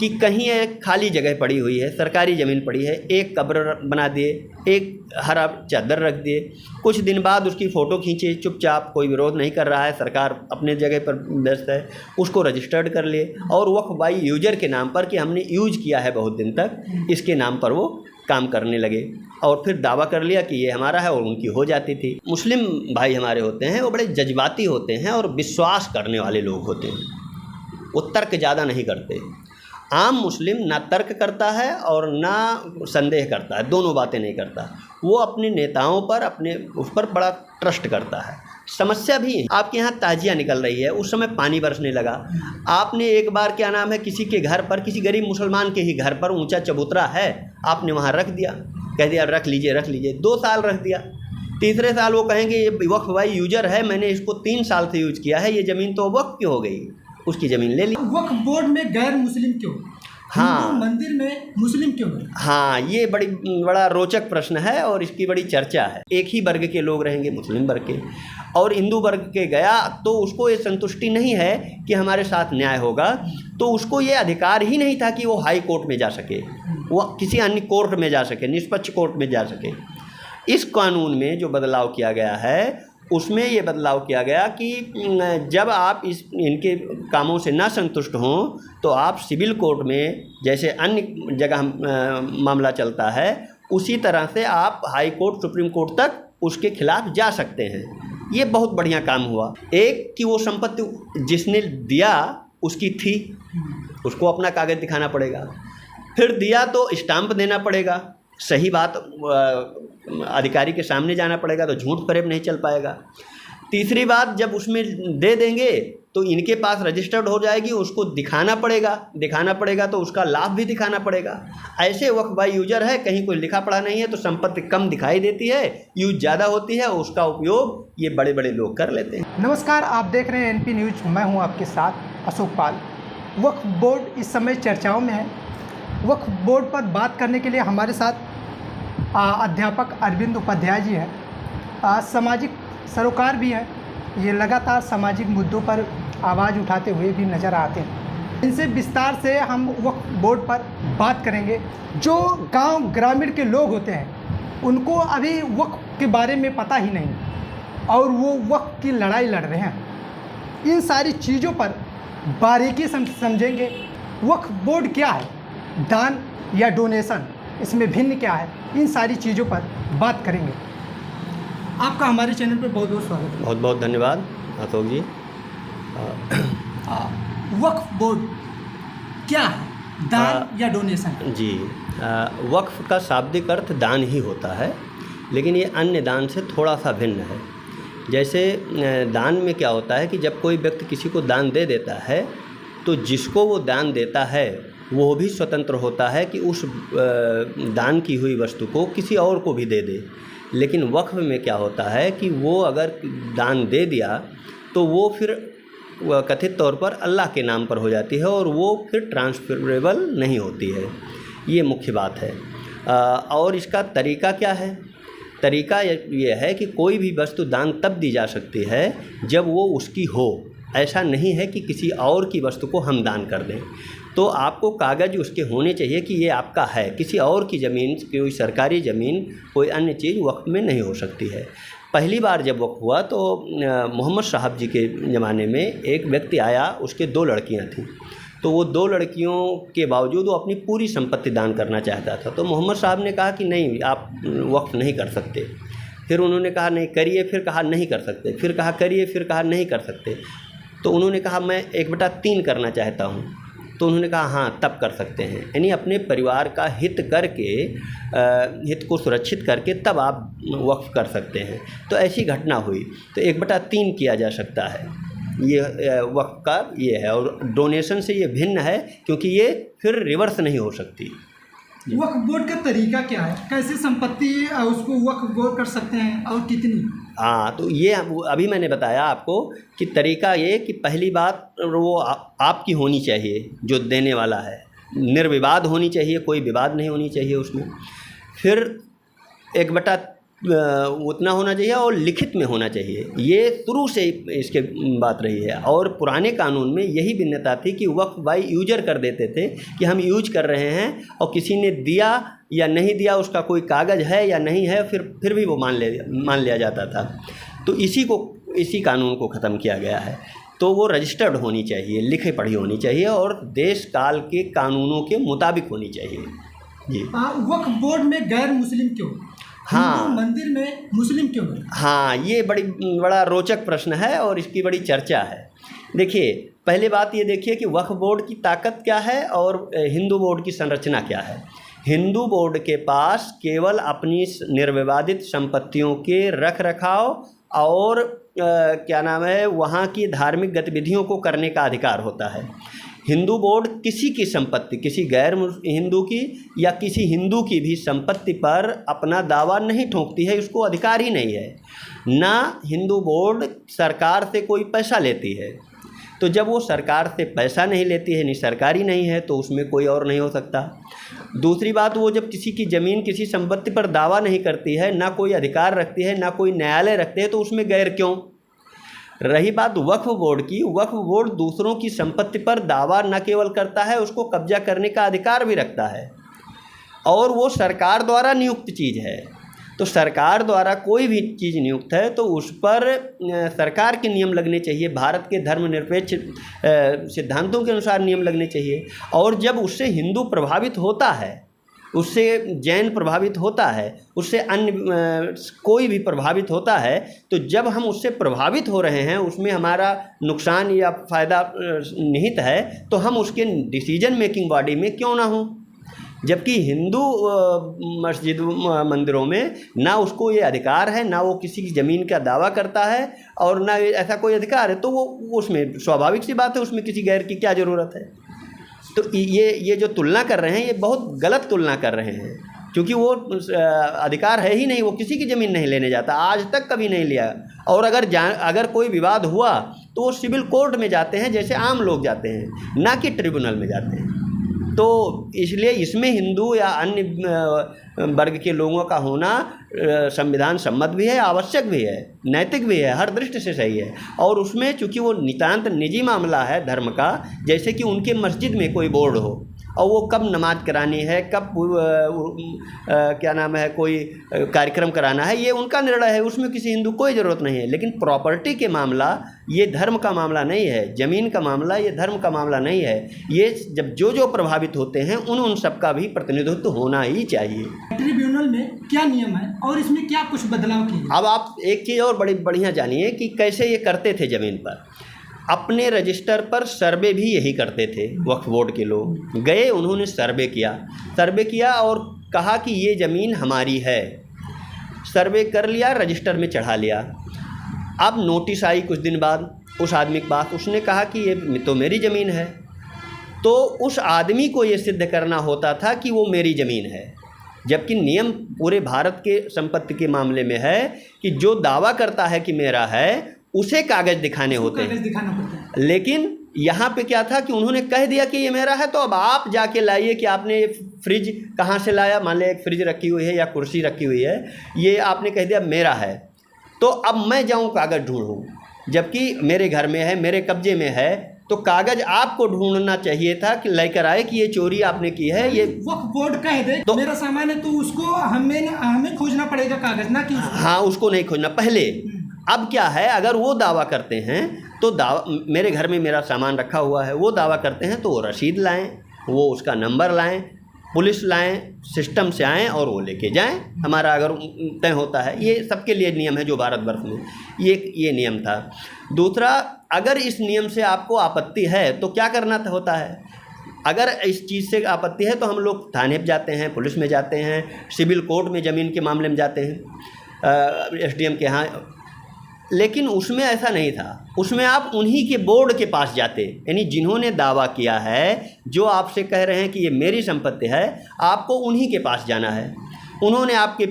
कि कहीं एक खाली जगह पड़ी हुई है, सरकारी ज़मीन पड़ी है, एक कब्र बना दिए, एक हरा चादर रख दिए, कुछ दिन बाद उसकी फ़ोटो खींचे चुपचाप, कोई विरोध नहीं कर रहा है, सरकार अपने जगह पर व्यस्त है, उसको रजिस्टर्ड कर लिए और वक्फ बाई यूजर के नाम पर कि हमने यूज किया है बहुत दिन तक, इसके नाम पर वो काम करने लगे और फिर दावा कर लिया कि ये हमारा है और उनकी हो जाती थी। मुस्लिम भाई हमारे होते हैं वो बड़े जज्बाती होते हैं और विश्वास करने वाले लोग होते हैं, वो तर्क ज़्यादा नहीं करते। आम मुस्लिम ना तर्क करता है और ना संदेह करता है, दोनों बातें नहीं करता। वो अपने नेताओं पर, अपने उस पर बड़ा ट्रस्ट करता है। समस्या भी, आपके यहाँ ताजिया निकल रही है, उस समय पानी बरसने लगा, आपने एक बार क्या नाम है किसी के घर पर, किसी गरीब मुसलमान के ही घर पर ऊंचा चबूतरा है, आपने वहाँ रख दिया, कह दिया रख लीजिए, 2 साल रख दिया, तीसरे साल वो कहेंगे ये वक्फ बाई यूजर है, मैंने इसको 3 साल से यूज किया है, ये ज़मीन तो वक्फ क्यों हो गई, उसकी ज़मीन ले ली। वक्फ बोर्ड में गैर मुस्लिम क्यों? हाँ, मंदिर में मुस्लिम क्यों? हाँ, ये बड़ा रोचक प्रश्न है और इसकी बड़ी चर्चा है। एक ही वर्ग के लोग रहेंगे, मुस्लिम वर्ग के, और हिंदू वर्ग के गया तो उसको ये संतुष्टि नहीं है कि हमारे साथ न्याय होगा, तो उसको ये अधिकार ही नहीं था कि वो हाई कोर्ट में जा सके, वो किसी अन्य कोर्ट में जा सके, निष्पक्ष कोर्ट में जा सके। इस कानून में जो बदलाव किया गया है उसमें ये बदलाव किया गया कि जब आप इनके कामों से ना संतुष्ट हों तो आप सिविल कोर्ट में, जैसे अन्य जगह मामला चलता है, उसी तरह से आप हाई कोर्ट, सुप्रीम कोर्ट तक उसके खिलाफ जा सकते हैं। ये बहुत बढ़िया काम हुआ। एक कि वो संपत्ति जिसने दिया उसकी थी, उसको अपना कागज़ दिखाना पड़ेगा, फिर दिया तो स्टाम्प देना पड़ेगा, सही बात अधिकारी के सामने जाना पड़ेगा, तो झूठ फरेब नहीं चल पाएगा। तीसरी बात, जब उसमें दे देंगे तो इनके पास रजिस्टर्ड हो जाएगी, उसको दिखाना पड़ेगा तो उसका लाभ भी दिखाना पड़ेगा। ऐसे वक्फ बाई यूजर है, कहीं कोई लिखा पढ़ा नहीं है तो संपत्ति कम दिखाई देती है, यूज ज़्यादा होती है, उसका उपयोग ये बड़े बड़े लोग कर लेते हैं। नमस्कार, आप देख रहे हैं NP न्यूज़, मैं हूँ आपके साथ अशोक पाल। वक्फ बोर्ड इस समय चर्चाओं में है। वक्फ बोर्ड पर बात करने के लिए हमारे साथ अध्यापक अरविंद उपाध्याय जी हैं, सामाजिक सरोकार भी हैं, ये लगातार सामाजिक मुद्दों पर आवाज़ उठाते हुए भी नज़र आते हैं। इनसे विस्तार से हम वक्फ बोर्ड पर बात करेंगे। जो गांव ग्रामीण के लोग होते हैं उनको अभी वक्फ के बारे में पता ही नहीं और वो वक्फ की लड़ाई लड़ रहे हैं। इन सारी चीज़ों पर बारीकी समझेंगे। वक्फ बोर्ड क्या है, दान या डोनेशन, इसमें भिन्न क्या है, इन सारी चीज़ों पर बात करेंगे। आपका हमारे चैनल पर बहुत बहुत स्वागत है। बहुत बहुत धन्यवाद अशोक जी। वक्फ बोर्ड क्या है, दान या डोनेशन? जी, वक्फ का शाब्दिक अर्थ दान ही होता है, लेकिन ये अन्य दान से थोड़ा सा भिन्न है। जैसे दान में क्या होता है कि जब कोई व्यक्ति किसी को दान दे देता है तो जिसको वो दान देता है वो भी स्वतंत्र होता है कि उस दान की हुई वस्तु को किसी और को भी दे दे। लेकिन वक्फ में क्या होता है कि वो अगर दान दे दिया तो वो फिर कथित तौर पर अल्लाह के नाम पर हो जाती है और वो फिर ट्रांसफरेबल नहीं होती है। ये मुख्य बात है। और इसका तरीका क्या है? तरीका ये है कि कोई भी वस्तु दान तब दी जा सकती है जब वो उसकी हो। ऐसा नहीं है कि किसी और की वस्तु को हम दान कर दें। तो आपको कागज़ उसके होने चाहिए कि ये आपका है। किसी और की ज़मीन, कोई सरकारी ज़मीन, कोई अन्य चीज़ वक्फ में नहीं हो सकती है। पहली बार जब वक्फ हुआ तो मोहम्मद साहब जी के ज़माने में एक व्यक्ति आया, उसके 2 लड़कियां थीं। तो वो 2 लड़कियों के बावजूद वो अपनी पूरी संपत्ति दान करना चाहता था। तो मोहम्मद साहब ने कहा कि नहीं, आप वक्फ नहीं कर सकते। फिर उन्होंने कहा नहीं करिए, फिर कहा नहीं कर सकते, फिर कहा करिए, फिर कहा नहीं कर सकते। तो उन्होंने कहा मैं 1/3 करना चाहता हूँ। तो उन्होंने कहा हाँ तब कर सकते हैं, यानी अपने परिवार का हित करके, हित को सुरक्षित करके तब आप वक्फ कर सकते हैं। तो ऐसी घटना हुई तो 1/3 किया जा सकता है। ये वक्फ का ये है। और डोनेशन से ये भिन्न है क्योंकि ये फिर रिवर्स नहीं हो सकती। वक्फ बोर्ड का तरीका क्या है, कैसे संपत्ति उसको वक्फ बोर्ड कर सकते हैं और कितनी? हाँ, तो ये अभी मैंने बताया आपको कि तरीका ये कि पहली बात वो आपकी होनी चाहिए, जो देने वाला है निर्विवाद होनी चाहिए, कोई विवाद नहीं होनी चाहिए उसमें। फिर 1/3 उतना होना चाहिए और लिखित में होना चाहिए। ये शुरू से इसके बात रही है और पुराने कानून में यही भिन्नता थी कि वक्फ बाय यूजर कर देते थे कि हम यूज कर रहे हैं और किसी ने दिया या नहीं दिया, उसका कोई कागज़ है या नहीं है, फिर भी वो मान लिया जाता था। तो इसी कानून को ख़त्म किया गया है। तो वो रजिस्टर्ड होनी चाहिए, लिखे पढ़ी होनी चाहिए और देश काल के कानूनों के मुताबिक होनी चाहिए। जी। वक्फ बोर्ड में गैर मुस्लिम क्यों? हाँ, हिंदू मंदिर में मुस्लिम क्यों? हाँ, ये बड़ा रोचक प्रश्न है और इसकी बड़ी चर्चा है। देखिए, पहले बात ये देखिए कि वक्फ बोर्ड की ताकत क्या है और हिंदू बोर्ड की संरचना क्या है। हिंदू बोर्ड के पास केवल अपनी निर्विवादित संपत्तियों के रख रखाव और क्या नाम है, वहाँ की धार्मिक गतिविधियों को करने का अधिकार होता है। हिंदू बोर्ड किसी की संपत्ति, किसी गैर हिंदू की या किसी हिंदू की भी संपत्ति पर अपना दावा नहीं ठोंकती है, उसको अधिकार ही नहीं है। ना हिंदू बोर्ड सरकार से कोई पैसा लेती है, तो जब वो सरकार से पैसा नहीं लेती है, नहीं सरकारी नहीं है, तो उसमें कोई और नहीं हो सकता। दूसरी बात, वो जब किसी की ज़मीन, किसी संपत्ति पर दावा नहीं करती है, ना कोई अधिकार रखती है, ना कोई न्यायालय रखते हैं, तो उसमें गैर क्यों? रही बात वक्फ बोर्ड की, वक्फ बोर्ड दूसरों की संपत्ति पर दावा न केवल करता है, उसको कब्जा करने का अधिकार भी रखता है और वो सरकार द्वारा नियुक्त चीज़ है। तो सरकार द्वारा कोई भी चीज़ नियुक्त है तो उस पर सरकार के नियम लगने चाहिए, भारत के धर्मनिरपेक्ष सिद्धांतों के अनुसार नियम लगने चाहिए। और जब उससे हिंदू प्रभावित होता है, उससे जैन प्रभावित होता है, उससे अन्य कोई भी प्रभावित होता है, तो जब हम उससे प्रभावित हो रहे हैं, उसमें हमारा नुकसान या फ़ायदा निहित है, तो हम उसके डिसीजन मेकिंग बॉडी में क्यों ना हों। जबकि हिंदू मस्जिद मंदिरों में ना उसको ये अधिकार है, ना वो किसी की ज़मीन का दावा करता है और ना ऐसा कोई अधिकार है, तो वो उसमें स्वाभाविक सी बात है, उसमें किसी गैर की क्या ज़रूरत है। तो ये जो तुलना कर रहे हैं, ये बहुत गलत तुलना कर रहे हैं, क्योंकि वो अधिकार है ही नहीं, वो किसी की ज़मीन नहीं लेने जाता, आज तक कभी नहीं लिया। और अगर कोई विवाद हुआ तो वो सिविल कोर्ट में जाते हैं, जैसे आम लोग जाते हैं, ना कि ट्रिब्यूनल में जाते हैं। तो इसलिए इसमें हिंदू या अन्य वर्ग के लोगों का होना संविधान सम्मत भी है, आवश्यक भी है, नैतिक भी है, हर दृष्टि से सही है। और उसमें चूँकि वो नितांत निजी मामला है धर्म का, जैसे कि उनके मस्जिद में कोई बोर्ड हो और वो कब नमाज करानी है, कब क्या नाम है, कोई कार्यक्रम कराना है, ये उनका निर्णय है, उसमें किसी हिंदू को कोई ज़रूरत नहीं है। लेकिन प्रॉपर्टी के मामला ये धर्म का मामला नहीं है, ज़मीन का मामला ये धर्म का मामला नहीं है। ये जब जो प्रभावित होते हैं उन सब का भी प्रतिनिधित्व होना ही चाहिए। ट्रिब्यूनल में क्या नियम है और इसमें क्या कुछ बदलाव किए? अब आप एक चीज़ और बड़ी बढ़िया जानिए कि कैसे ये करते थे। ज़मीन पर अपने रजिस्टर पर सर्वे भी यही करते थे। वक्फ बोर्ड के लोग गए, उन्होंने सर्वे किया और कहा कि ये ज़मीन हमारी है। सर्वे कर लिया, रजिस्टर में चढ़ा लिया। अब नोटिस आई कुछ दिन बाद उस आदमी के पास, उसने कहा कि ये तो मेरी ज़मीन है। तो उस आदमी को ये सिद्ध करना होता था कि वो मेरी ज़मीन है, जबकि नियम पूरे भारत के संपत्ति के मामले में है कि जो दावा करता है कि मेरा है उसे कागज़ दिखाने होते हैं। लेकिन यहाँ पे क्या था कि उन्होंने कह दिया कि ये मेरा है, तो अब आप जाके लाइए कि आपने ये फ्रिज कहाँ से लाया, मान लिया एक फ्रिज रखी हुई है या कुर्सी रखी हुई है, ये आपने कह दिया मेरा है, तो अब मैं जाऊँ कागज़ ढूंढूँ, जबकि मेरे घर में है, मेरे कब्जे में है, तो कागज़ आपको ढूंढना चाहिए था कि लेकर आए कि ये चोरी आपने की है। ये वक्फ बोर्ड कह दे तो मेरा सामान है, तो उसको हमें खोजना पड़ेगा कागज़, ना कि हाँ, उसको नहीं खोजना पहले। अब क्या है, अगर वो दावा करते हैं तो मेरे घर में मेरा सामान रखा हुआ है, वो दावा करते हैं तो वो रसीद लाएं, वो उसका नंबर लाएं, पुलिस लाएं, सिस्टम से आएँ और वो लेके जाएं। हमारा अगर तय होता है, ये सबके लिए नियम है जो भारतवर्ष में ये नियम था। दूसरा, अगर इस नियम से आपको आपत्ति है तो क्या करना होता है। अगर इस चीज़ से आपत्ति है तो हम लोग थाने पे जाते हैं, पुलिस में जाते हैं, सिविल कोर्ट में ज़मीन के मामले में जाते हैं, SDM के यहाँ। लेकिन उसमें ऐसा नहीं था, उसमें आप उन्हीं के बोर्ड के पास जाते, यानी जिन्होंने दावा किया है, जो आपसे कह रहे हैं कि ये मेरी संपत्ति है, आपको उन्हीं के पास जाना है। उन्होंने आपके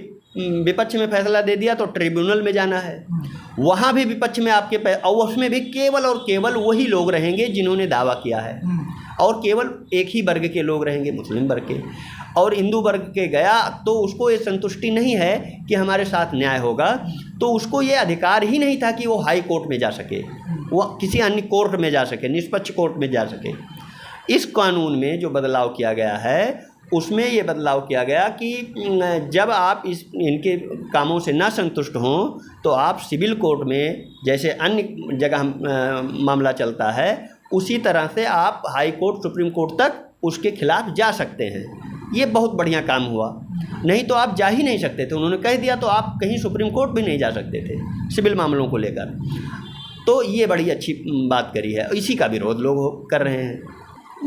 विपक्ष में फैसला दे दिया तो ट्रिब्यूनल में जाना है, वहाँ भी विपक्ष में आपके और उसमें भी केवल और केवल वही लोग रहेंगे जिन्होंने दावा किया है, और केवल एक ही वर्ग के लोग रहेंगे, मुस्लिम वर्ग के। और हिंदू वर्ग के गया तो उसको ये संतुष्टि नहीं है कि हमारे साथ न्याय होगा, तो उसको ये अधिकार ही नहीं था कि वो हाई कोर्ट में जा सके, वो किसी अन्य कोर्ट में जा सके, निष्पक्ष कोर्ट में जा सके। इस कानून में जो बदलाव किया गया है उसमें ये बदलाव किया गया कि जब आप इनके कामों से ना संतुष्ट हों तो आप सिविल कोर्ट में जैसे अन्य जगह मामला चलता है उसी तरह से आप हाई कोर्ट सुप्रीम कोर्ट तक उसके खिलाफ जा सकते हैं। ये बहुत बढ़िया काम हुआ, नहीं तो आप जा ही नहीं सकते थे। उन्होंने कह दिया तो आप कहीं सुप्रीम कोर्ट भी नहीं जा सकते थे सिविल मामलों को लेकर। तो ये बड़ी अच्छी बात करी है, इसी का विरोध लोग कर रहे हैं।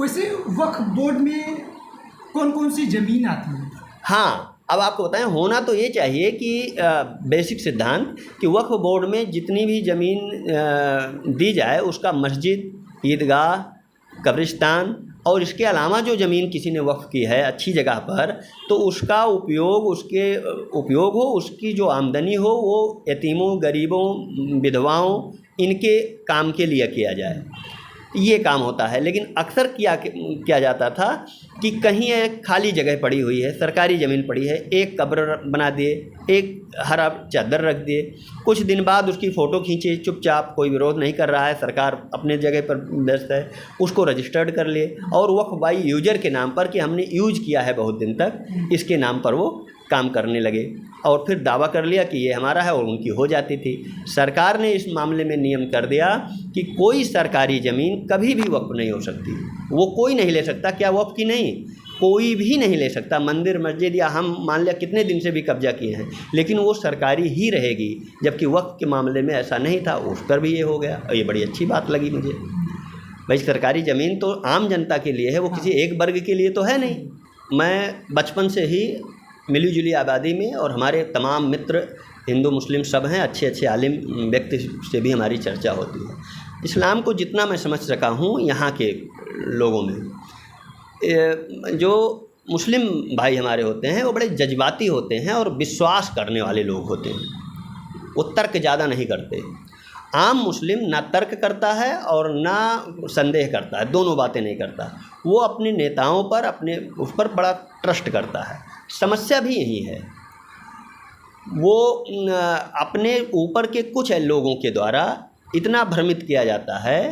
वैसे वक्फ बोर्ड में कौन कौन सी ज़मीन आती है? हाँ, अब आपको बताएं, होना तो ये चाहिए कि बेसिक सिद्धांत कि वक्फ बोर्ड में जितनी भी ज़मीन दी जाए उसका मस्जिद, ईदगाह, कब्रिस्तान और इसके अलावा जो ज़मीन किसी ने वक्फ की है अच्छी जगह पर, तो उसका उपयोग हो, उसकी जो आमदनी हो वो यतीमों, गरीबों, विधवाओं इनके काम के लिए किया जाए, ये काम होता है। लेकिन अक्सर किया जाता था कि कहीं एक खाली जगह पड़ी हुई है, सरकारी ज़मीन पड़ी है, एक कब्र बना दिए, एक हरा चादर रख दिए, कुछ दिन बाद उसकी फ़ोटो खींचे चुपचाप, कोई विरोध नहीं कर रहा है, सरकार अपने जगह पर व्यस्त है, उसको रजिस्टर्ड कर लिए और वक्फ बाई यूजर के नाम पर कि हमने यूज किया है बहुत दिन तक, इसके नाम पर वो काम करने लगे और फिर दावा कर लिया कि ये हमारा है और उनकी हो जाती थी। सरकार ने इस मामले में नियम कर दिया कि कोई सरकारी ज़मीन कभी भी वक्फ नहीं हो सकती, वो कोई नहीं ले सकता। क्या वक्फ की नहीं, कोई भी नहीं ले सकता। मंदिर, मस्जिद या हम मान लिया कितने दिन से भी कब्जा किए हैं, लेकिन वो सरकारी ही रहेगी, जबकि वक्फ के मामले में ऐसा नहीं था, उस पर भी ये हो गया और ये बड़ी अच्छी बात लगी मुझे। भाई सरकारी ज़मीन तो आम जनता के लिए है, वो किसी एक वर्ग के लिए तो है नहीं। मैं बचपन से ही मिली जुली आबादी में और हमारे तमाम मित्र हिंदू मुस्लिम सब हैं, अच्छे अच्छे आलिम व्यक्ति से भी हमारी चर्चा होती है। इस्लाम को जितना मैं समझ सका हूँ यहाँ के लोगों में, जो मुस्लिम भाई हमारे होते हैं वो बड़े जज्बाती होते हैं और विश्वास करने वाले लोग होते हैं, वो तर्क ज़्यादा नहीं करते। आम मुस्लिम ना तर्क करता है और ना संदेह करता है, दोनों बातें नहीं करता। वो अपने नेताओं पर, अपने उस पर बड़ा ट्रस्ट करता है। समस्या भी यही है, वो अपने ऊपर के कुछ लोगों के द्वारा इतना भ्रमित किया जाता है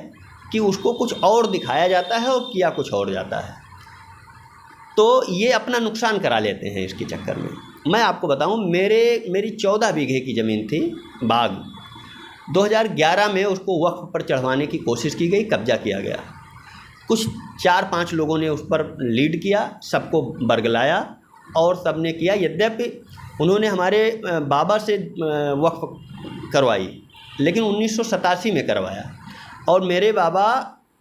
कि उसको कुछ और दिखाया जाता है और किया कुछ और जाता है, तो ये अपना नुकसान करा लेते हैं इसके चक्कर में। मैं आपको बताऊं, मेरी 14 बीघे की ज़मीन थी, बाग। 2011 में उसको वक्फ पर चढ़वाने की कोशिश की गई, कब्जा किया गया। कुछ 4-5 लोगों ने उस पर लीड किया, सबको बरगलाया और सब ने किया। यद्यपि उन्होंने हमारे बाबा से वक्फ करवाई, लेकिन 1987 में करवाया और मेरे बाबा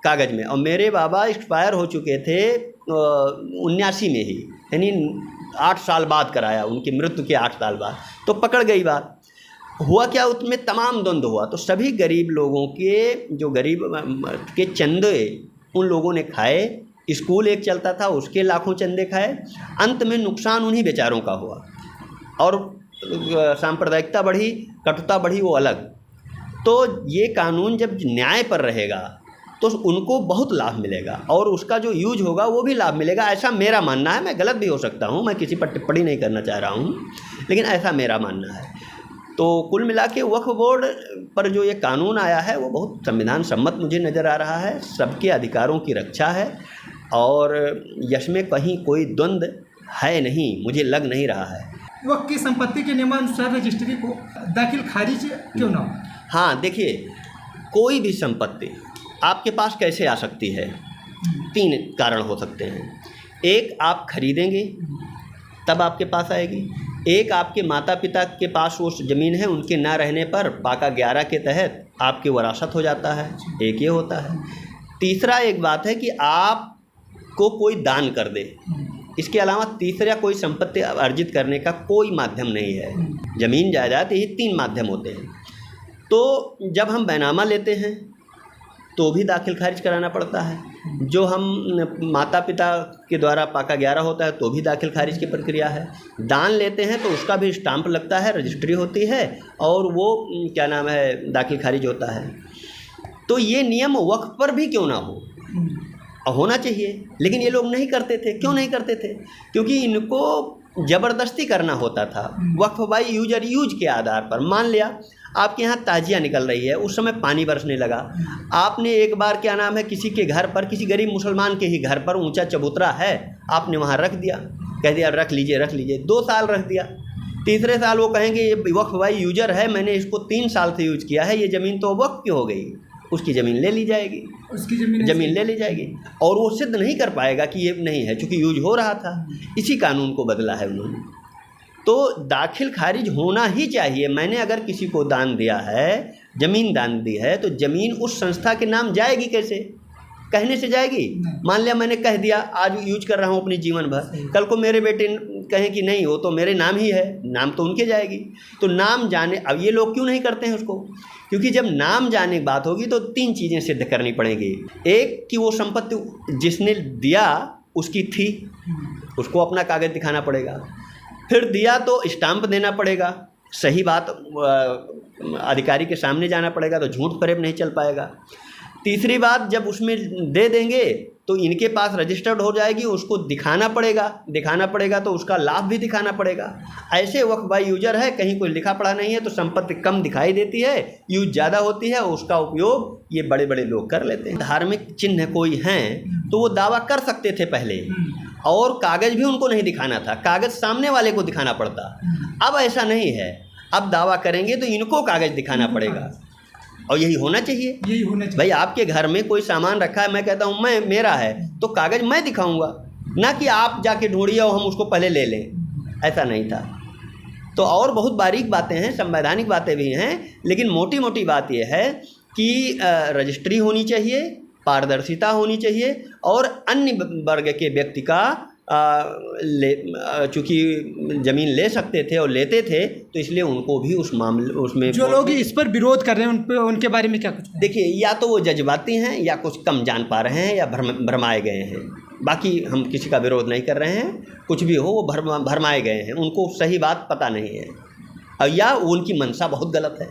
कागज़ में, और मेरे बाबा एक्सपायर हो चुके थे 79 में ही, यानी 8 साल बाद कराया, उनकी मृत्यु के 8 साल बाद। तो पकड़ गई बात। हुआ क्या, उसमें तमाम द्वंद्व हुआ। तो सभी गरीब लोगों के, जो गरीब के चंदे उन लोगों ने खाए, स्कूल एक चलता था उसके लाखों चंदे खाए, अंत में नुकसान उन्हीं बेचारों का हुआ। और सांप्रदायिकता बढ़ी, कटुता बढ़ी, वो अलग। तो ये कानून जब न्याय पर रहेगा तो उनको बहुत लाभ मिलेगा और उसका जो यूज होगा वो भी लाभ मिलेगा, ऐसा मेरा मानना है। मैं गलत भी हो सकता हूँ, मैं किसी पर टिप्पणी नहीं करना चाह रहा हूँ, लेकिन ऐसा मेरा मानना है। तो कुल मिला के वक्फ बोर्ड पर जो ये कानून आया है वो बहुत संविधान सम्मत मुझे नज़र आ रहा है, सबके अधिकारों की रक्षा है और इसमें कहीं कोई द्वंद्व है नहीं, मुझे लग नहीं रहा है। वक्फ की संपत्ति के नियमानुसार रजिस्ट्री को दाखिल खारिज क्यों ना हो? हाँ, देखिए, कोई भी संपत्ति आपके पास कैसे आ सकती है? 3 कारण हो सकते हैं। एक, आप खरीदेंगे तब आपके पास आएगी। एक, आपके माता पिता के पास वो ज़मीन है, उनके ना रहने पर पाका 11 के तहत आपकी वरासत हो जाता है, एक ये होता है। तीसरा एक बात है कि आपको कोई दान कर दे। इसके अलावा तीसरा कोई संपत्ति अर्जित करने का कोई माध्यम नहीं है। ज़मीन जायदाद, ये 3 माध्यम होते हैं। तो जब हम बैनामा लेते हैं तो भी दाखिल खारिज कराना पड़ता है। जो हम माता पिता के द्वारा पाका 11 होता है तो भी दाखिल खारिज की प्रक्रिया है। दान लेते हैं तो उसका भी स्टाम्प लगता है, रजिस्ट्री होती है और वो क्या नाम है, दाखिल खारिज होता है। तो ये नियम वक्फ पर भी क्यों ना हो, होना चाहिए, लेकिन ये लोग नहीं करते थे। क्यों नहीं करते थे? क्योंकि इनको ज़बरदस्ती करना होता था वक्फ बाई यूजर यूज के आधार पर। मान लिया आपके यहाँ ताजिया निकल रही है, उस समय पानी बरसने लगा, आपने एक बार क्या नाम है किसी के घर पर, किसी गरीब मुसलमान के ही घर पर ऊंचा चबूतरा है, आपने वहाँ रख दिया, कह दिया रख लीजिए। 2 साल रख दिया, तीसरे साल वो कहेंगे ये वक्फ बाई यूजर है, मैंने इसको 3 साल से यूज किया है, ये ज़मीन तो वक्फ की हो गई, उसकी ज़मीन ले ली जाएगी, उसकी ज़मीन ले ली जाएगी। और वो सिद्ध नहीं कर पाएगा कि ये नहीं है, चूँकि यूज हो रहा था। इसी कानून को बदला है उन्होंने। तो दाखिल खारिज होना ही चाहिए। मैंने अगर किसी को दान दिया है, ज़मीन दान दी है, तो ज़मीन उस संस्था के नाम जाएगी कैसे? कहने से जाएगी? मान लिया मैंने कह दिया, आज यूज कर रहा हूँ अपनी जीवन भर, कल को मेरे बेटे कहें कि नहीं वो तो मेरे नाम ही है, नाम तो उनके जाएगी। तो नाम जाने, अब ये लोग क्यों नहीं करते हैं उसको? क्योंकि जब नाम जाने की बात होगी तो 3 चीज़ें सिद्ध करनी पड़ेंगी। एक कि वो संपत्ति जिसने दिया उसकी थी, उसको अपना कागज़ दिखाना पड़ेगा। फिर दिया तो स्टाम्प देना पड़ेगा, सही बात अधिकारी के सामने जाना पड़ेगा, तो झूठ फरेब नहीं चल पाएगा। तीसरी बात, जब उसमें दे देंगे तो इनके पास रजिस्टर्ड हो जाएगी, उसको दिखाना पड़ेगा तो उसका लाभ भी दिखाना पड़ेगा। ऐसे वक्फ बाई यूजर है, कहीं कोई लिखा पढ़ा नहीं है तो संपत्ति कम दिखाई देती है, यूज ज़्यादा होती है, उसका उपयोग ये बड़े बड़े लोग कर लेते हैं। धार्मिक चिन्ह कोई हैं तो वो दावा कर सकते थे पहले, और कागज़ भी उनको नहीं दिखाना था, कागज़ सामने वाले को दिखाना पड़ता। अब ऐसा नहीं है, अब दावा करेंगे तो इनको कागज़ दिखाना पड़ेगा, और यही होना चाहिए। भाई आपके घर में कोई सामान रखा है, मैं कहता हूँ मैं मेरा है, तो कागज़ मैं दिखाऊंगा, ना कि आप जाके ढूंढिए और हम उसको पहले ले लें। ऐसा नहीं था। तो और बहुत बारीक बातें हैं, संवैधानिक बातें भी हैं, लेकिन मोटी मोटी बात यह है कि रजिस्ट्री होनी चाहिए, पारदर्शिता होनी चाहिए, और अन्य वर्ग के व्यक्ति का चूँकि ज़मीन ले सकते थे और लेते थे, तो इसलिए उनको भी उस मामले उसमें जो लोग इस पर विरोध कर रहे हैं उनके बारे में क्या कुछ? देखिए, या तो वो जज्बाती हैं या कुछ कम जान पा रहे हैं या भरमाए गए हैं। बाकी हम किसी का विरोध नहीं कर रहे हैं, कुछ भी हो वो भरमाए गए हैं, उनको सही बात पता नहीं है, और या उनकी मंशा बहुत गलत है।